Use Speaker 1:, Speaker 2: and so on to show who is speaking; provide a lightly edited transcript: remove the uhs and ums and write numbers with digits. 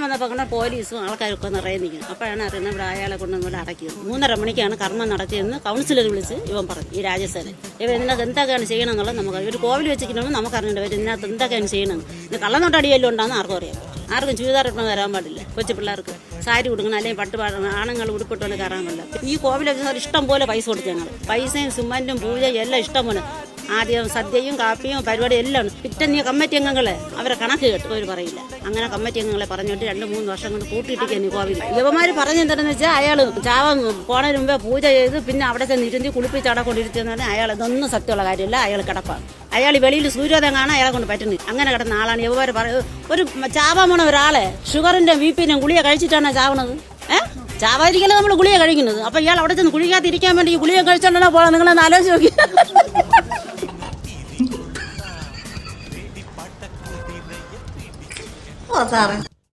Speaker 1: വന്നപ്പോൾ പോലീസും ആൾക്കാരൊക്കെ നിറയെ നിൽക്കുന്നു. അപ്പോഴാണ് അറിയുന്നത് ഇവിടെ അയാളെ കൊണ്ട് ഇവിടെ അടക്കിയത്. 3:30 മണിക്കാണ് കർമ്മം നടത്തിയെന്ന് കൗൺസിലർ വിളിച്ച് ഇവൻ പറഞ്ഞു. ഈ രാജസേന ഇവ ഇതിനകത്ത് എന്തൊക്കെയാണ് ചെയ്യണമെന്നുള്ളത് നമുക്ക് ഒരു കോവിൽ വെച്ചിരിക്കണമെന്ന് നമുക്കറിയണ്ട. ഇവർ ഇതിനകത്ത് എന്തൊക്കെയാണ് ചെയ്യണം. ഇത് കള്ളനോട്ടടിയെല്ലാം ഉണ്ടാകുന്ന ആർക്കും അറിയാം. ആർക്കും ചുരിദാറിട്ടൊന്നും വരാൻ പാടില്ല. കൊച്ചു പിള്ളേർക്ക് സാരി കൊടുക്കണം, അല്ലെങ്കിൽ പട്ട് ആണുങ്ങൾ ഉടുപ്പിട്ടുകൊണ്ട് കയറാൻ പാടില്ല. ഈ കോവിൽ ഇഷ്ടം പോലെ പൈസ കൊടുത്തു ഞങ്ങൾ. പൈസയും സിമന്റും പൂജയും എല്ലാം ഇഷ്ടം പോലെ. ആദ്യം സദ്യയും കാപ്പിയും പരിപാടിയും എല്ലാം ഉണ്ട്. പിറ്റേ കമ്മിറ്റി അംഗങ്ങളെ അവരെ കണക്ക് കേട്ട് അവർ പറയില്ല. അങ്ങനെ കമ്മിറ്റി അംഗങ്ങളെ പറഞ്ഞിട്ട് 2-3 വർഷം കൊണ്ട് കൂട്ടിയിട്ടിരിക്കുന്നു കോവിൽ. യുവമാർ പറഞ്ഞെന്താണെന്ന് വെച്ചാൽ അയാൾ ചാവാൻ പോണതിന് മുമ്പേ പൂജ ചെയ്ത് പിന്നെ അവിടെ ചെന്ന് ഇരുത്തി കുളിപ്പിച്ച് അവിടെ കൊണ്ടിരുത്തിയെന്ന് പറഞ്ഞാൽ അയാൾ ഇതൊന്നും സത്യമുള്ള കാര്യമില്ല. അയാൾ കിടപ്പാണ്. അയാൾ വെളിയിൽ സൂര്യോദയം കാണാൻ അയാളെ കൊണ്ട് പറ്റുന്നില്ല. അങ്ങനെ കിടന്ന ആളാണ്. യുവമാർ ഒരു ചാവാൻ പോണ ഒരാളെ ഷുഗറിന്റെ ബിപിന്റെ ഗുളിക കഴിച്ചിട്ടാണ് ചാവണത്. ചാവാതിരിക്കലും നമ്മൾ ഗുളിക കഴിക്കുന്നത്. അപ്പൊ ഇയാൾ അവിടെ ചെന്ന് കുളിക്കാതിരിക്കാൻ വേണ്ടി ഈ ഗുളിക കഴിച്ചോണ്ടാ പോകാൻ. നിങ്ങളൊന്ന് ആലോചിച്ച് നോക്കി.
Speaker 2: സാറേ